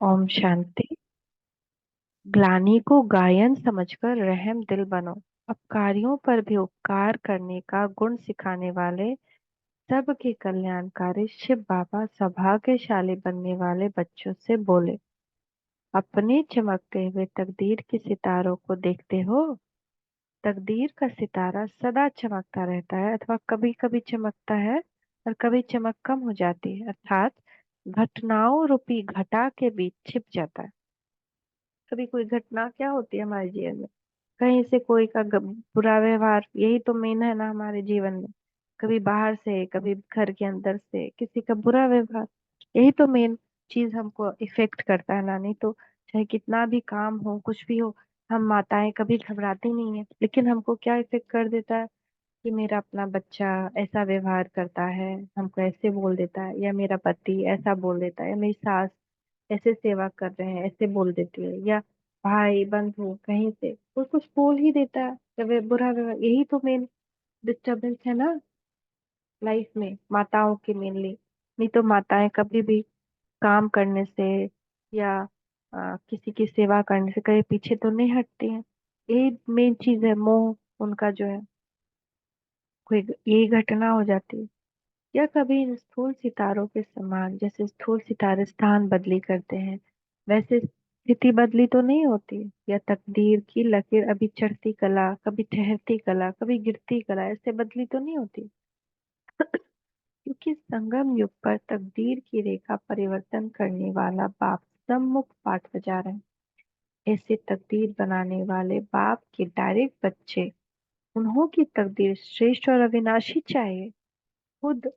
ओम शांति। ग्लानि को गायन समझकर रहम दिल बनो। अपकारियों पर भी उपकार करने का गुण सिखाने वाले सबके कल्याणकारी शिव बाबा सौभाग्यशाली बनने वाले बच्चों से बोले। अपने चमकते हुए तकदीर के सितारों को देखते हो। तकदीर का सितारा सदा चमकता रहता है अथवा कभी कभी चमकता है और कभी चमक कम हो जाती है, अर्थात घटनाओं रूपी घटा के बीच छिप जाता है। कभी कोई घटना क्या होती है हमारे जीवन में, कहीं से कोई का बुरा व्यवहार, यही तो मेन है ना हमारे जीवन में। कभी बाहर से, कभी घर के अंदर से किसी का बुरा व्यवहार, यही तो मेन चीज हमको इफेक्ट करता है ना। नहीं तो चाहे कितना भी काम हो, कुछ भी हो, हम माताएं कभी घबराती नहीं है, लेकिन हमको क्या इफेक्ट कर देता है कि मेरा अपना बच्चा ऐसा व्यवहार करता है, हमको ऐसे बोल देता है, या मेरा पति ऐसा बोल देता है, या मेरी सास ऐसे सेवा कर रहे हैं ऐसे बोल देती है, या भाई बंधु कहीं से कोई कुछ बोल ही देता है, या बुरा व्यवहार, यही तो मेन डिस्टरबेंस है ना लाइफ में माताओं की मेनली। नहीं तो माताएं कभी भी काम करने से या किसी की सेवा करने से कहीं पीछे तो नहीं हटती हैं। यही मेन चीज है, मोह उनका जो है, कोई यही घटना हो जाती है। या कभी इन स्थूल सितारों के समान, जैसे स्थूल सितारे स्थान बदली करते हैं, वैसे स्थिति बदली तो नहीं होती। या तकदीर की लकीर अभी चढ़ती कला, कभी ठहरती कला, कभी गिरती कला, ऐसे बदली तो नहीं होती। क्योंकि संगम युग पर तकदीर की रेखा परिवर्तन करने वाला बाप सम्मुख पाठ बजा रहे हैं। ऐसे तकदीर बनाने वाले बाप के डायरेक्ट बच्चे, उन्हों की तकदीर श्रेष्ठ और अविनाशी चाहिए। खुद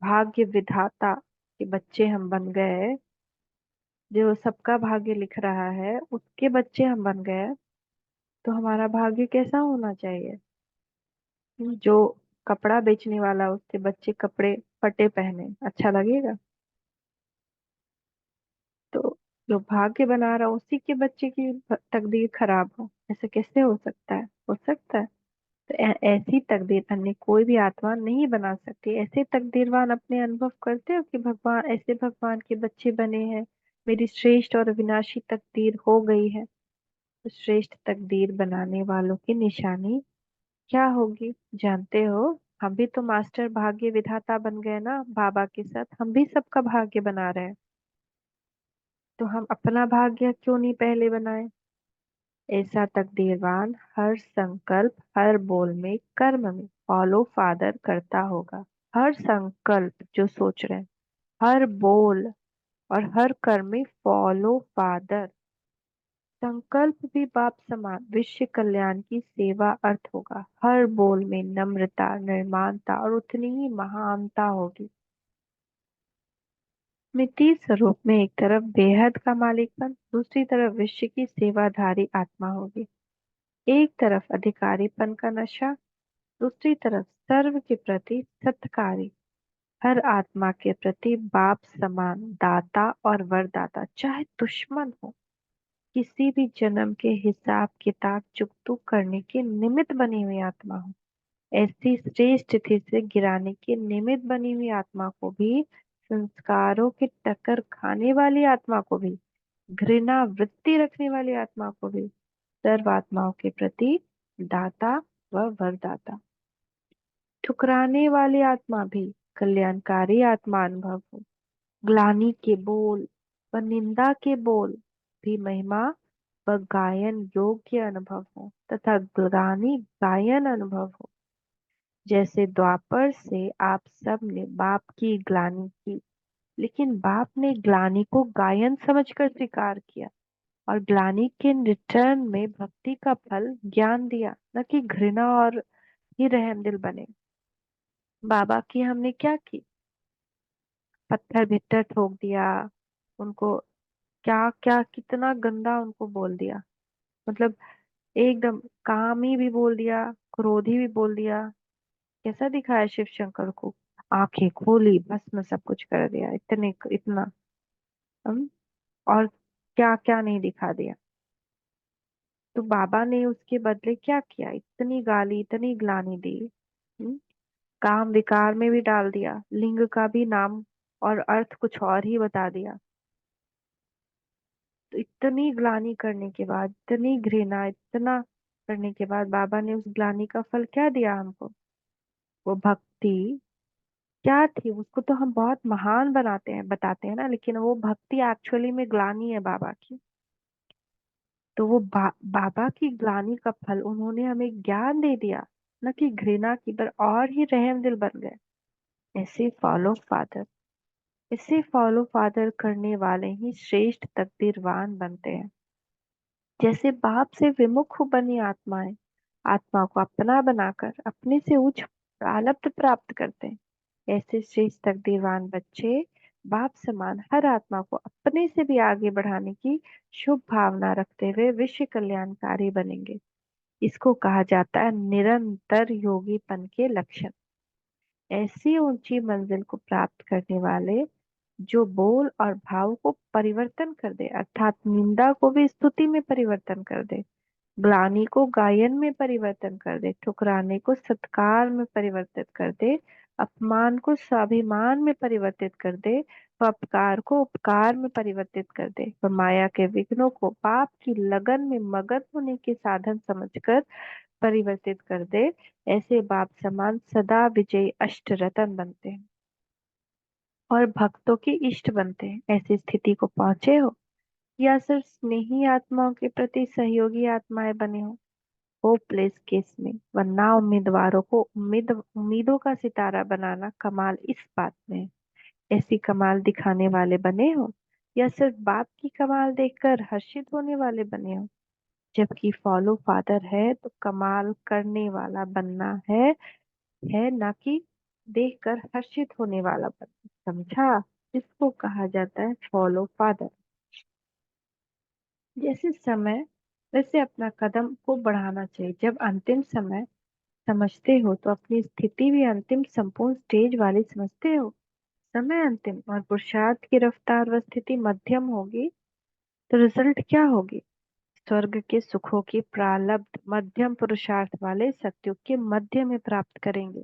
भाग्य विधाता के बच्चे हम बन गए, जो सबका भाग्य लिख रहा है उसके बच्चे हम बन गए, तो हमारा भाग्य कैसा होना चाहिए। जो कपड़ा बेचने वाला उसके बच्चे कपड़े फटे पहने, अच्छा लगेगा? तो जो भाग्य बना रहा उसी के बच्चे की तकदीर खराब हो, ऐसा कैसे हो सकता है? हो सकता है? तो ऐसी तकदीर अन्य कोई भी आत्मा नहीं बना सकती। ऐसे तकदीरवान अपने अनुभव करते हो कि भगवान ऐसे भगवान के बच्चे बने हैं, मेरी श्रेष्ठ और विनाशी तकदीर हो गई है। तो श्रेष्ठ तकदीर बनाने वालों की निशानी क्या होगी जानते हो? हम भी तो मास्टर भाग्य विधाता बन गए ना बाबा के साथ, हम भी सबका भाग्य बना रहे हैं। तो हम अपना भाग्य क्यों नहीं पहले बनाए? ऐसा तकदीरवान हर संकल्प, हर बोल में, कर्म में फॉलो फादर करता होगा। हर संकल्प जो सोच रहे हैं, हर बोल और हर कर्म में फॉलो फादर। संकल्प भी बाप समान विश्व कल्याण की सेवा अर्थ होगा। हर बोल में नम्रता, निर्माणता और उतनी ही महानता होगी। मिट्टी स्वरूप में एक तरफ बेहद का मालिकपन, दूसरी तरफ विश्व की सेवाधारी आत्मा होगी। एक तरफ अधिकारीपन का नशा, दूसरी तरफ सर्व के प्रति सत्कारी। हर आत्मा के प्रति बाप समान दाता और वरदाता, चाहे दुश्मन हो, किसी भी जन्म के हिसाब किताब चुकतू करने के निमित्त बनी हुई आत्मा हो, ऐसी श्रेष्ठ स्थिति से गिराने के निमित्त बनी हुई आत्मा को भी, संस्कारों की टक्कर खाने वाली आत्मा को भी, घृणा वृत्ति रखने वाली आत्मा को भी, सर्व आत्माओं के प्रति दाता व वरदाता। ठुकराने वाली आत्मा भी कल्याणकारी आत्मा अनुभव हो। ग्लानि के बोल व निंदा के बोल भी महिमा व गायन योग्य अनुभव हो, तथा ग्लानि गायन अनुभव हो। जैसे द्वापर से आप सब ने बाप की ग्लानि की, लेकिन बाप ने ग्लानि को गायन समझकर स्वीकार किया और ग्लानि के रिटर्न में भक्ति का फल ज्ञान दिया, न कि घृणा और ही रहमदिल बने। बाबा की हमने क्या की? पत्थर भित्तर ठोक दिया उनको, क्या क्या कितना गंदा उनको बोल दिया, मतलब एकदम कामी भी बोल दिया, क्रोधी भी बोल दिया। कैसा दिखाया शिव शंकर को? आंखें खोली, भस्म सब कुछ कर दिया, इतने इतना। हम और क्या क्या नहीं दिखा दिया। तो बाबा ने उसके बदले क्या किया? इतनी गाली, इतनी ग्लानि दी। हम्म, काम विकार में भी डाल दिया, लिंग का भी नाम और अर्थ कुछ और ही बता दिया। तो इतनी ग्लानि करने के बाद, इतनी घृणा, इतना करने के बाद बाबा ने उस ग्लानि का फल क्या दिया हमको? वो भक्ति क्या थी? उसको तो हम बहुत महान बनाते हैं, बताते हैं ना, लेकिन वो भक्ति एक्चुअली में ग्लानि है बाबा की। तो वो बाबा की ग्लानि का फल उन्होंने हमें ज्ञान दे दिया, न कि घृणा की, पर और ही रहम दिल बन गए। ऐसे फॉलो फादर, इसे फॉलो फादर करने वाले ही श्रेष्ठ तकदीरवान बनते हैं। जैसे बाप से विमुख बनी आत्माएं आत्मा को अपना बनाकर अपने से उच्च प्रालब्ध प्राप्त करते हैं, ऐसे श्रेष्ठ तकदीरवान बच्चे बाप समान हर आत्मा को अपने से भी आगे बढ़ाने की शुभ भावना रखते हुए विश्व कल्याणकारी बनेंगे। इसको कहा जाता है निरंतर योगीपन के लक्षण। ऐसी ऊंची मंजिल को प्राप्त करने वाले जो बोल और भाव को परिवर्तन कर दे, अर्थात निंदा को भी स्तुति में परिवर्तन कर दे, ग्लानि को गायन में परिवर्तन कर दे, ठुकराने को सत्कार में परिवर्तित कर दे, अपमान को स्वाभिमान में परिवर्तित कर दे, व अपकार को उपकार में परिवर्तित कर दे, व माया के विघ्नों को पाप की लगन में मगन होने के साधन समझकर परिवर्तित कर दे, ऐसे बाप समान सदा विजयी अष्ट रतन बनते हैं और भक्तों के इष्ट बनते हैं। ऐसी स्थिति को पहुंचे हो या सिर्फ स्नेही आत्माओं के प्रति सहयोगी आत्माएं बने हो, होपलेस केस में, वरना उम्मीदवारों को उम्मीदों का सितारा बनाना कमाल इस बात में है। ऐसी कमाल दिखाने वाले बने हो या सिर्फ बाप की कमाल देखकर हर्षित होने वाले बने हो। जबकि फॉलो फादर है तो कमाल करने वाला बनना है ना कि देखकर हर्षित होने वाला बनना। समझा? इसको कहा जाता है फॉलो फादर। जैसे समय वैसे अपना कदम को बढ़ाना चाहिए। जब अंतिम समय समझते हो तो अपनी स्थिति भी अंतिम संपूर्ण स्टेज वाली समझते हो। समय अंतिम और पुरुषार्थ की रफ्तार व स्थिति मध्यम होगी तो रिजल्ट क्या होगी? स्वर्ग के सुखों की प्रालब्ध मध्यम पुरुषार्थ वाले सत्युग के मध्य में प्राप्त करेंगे।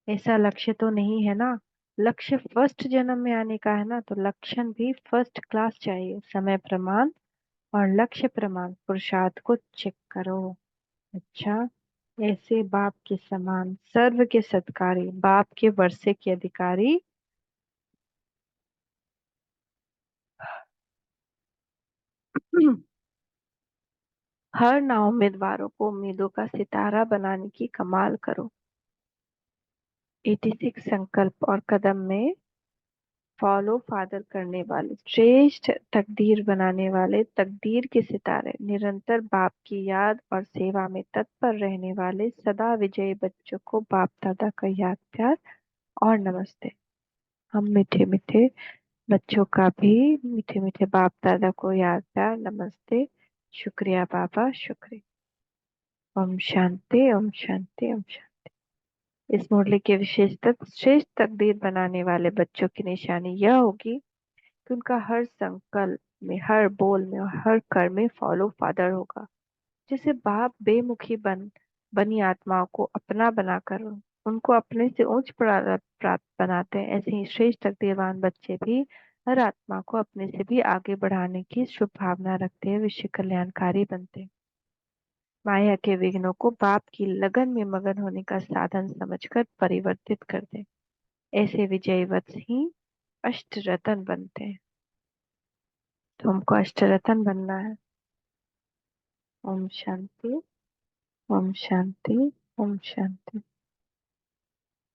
ऐसा लक्ष्य तो नहीं है ना? लक्ष्य फर्स्ट जन्म में आने का है ना, तो लक्षण भी फर्स्ट क्लास चाहिए। समय प्रमाण और लक्ष्य प्रमाण पुरुषार्थ को चेक करो। अच्छा, ऐसे बाप के समान सर्व के सत्कारी, बाप के वर्षे के अधिकारी हर ना उम्मीदवारों को उम्मीदों का सितारा बनाने की कमाल करो। 86 संकल्प और कदम में फॉलो फादर करने वाले श्रेष्ठ तकदीर बनाने वाले तकदीर के सितारे, निरंतर बाप की याद और सेवा में तत्पर रहने वाले सदा विजयी बच्चों को बाप दादा का याद प्यार और नमस्ते। हम मीठे मीठे बच्चों का भी मीठे मीठे बाप दादा को याद प्यार नमस्ते। शुक्रिया बाबा, शुक्रिया। ओम शांति, ओम शांति, ओम शांति। इस मुरली के विशेष तत्व श्रेष्ठ तकदीर बनाने वाले बच्चों की निशानी यह होगी कि उनका हर संकल्प में, हर बोल में और हर कर्म में फॉलो फादर होगा। जैसे बाप बेमुखी बनी आत्माओं को अपना बनाकर उनको अपने से उच्च प्राप्त बनाते हैं, ऐसे ही श्रेष्ठ तकदीरवान बच्चे भी हर आत्मा को अपने से भी आगे बढ़ाने की शुभ भावना रखते हैं, विश्व कल्याणकारी बनते हैं। माया के विघ्नों को बाप की लगन में मगन होने का साधन समझकर परिवर्तित कर दे। ऐसे विजयी वत्स ही अष्ट रतन बनते हैं। तो हमको अष्ट रतन बनना है। ओम शांति, ओम शांति, ओम शांति।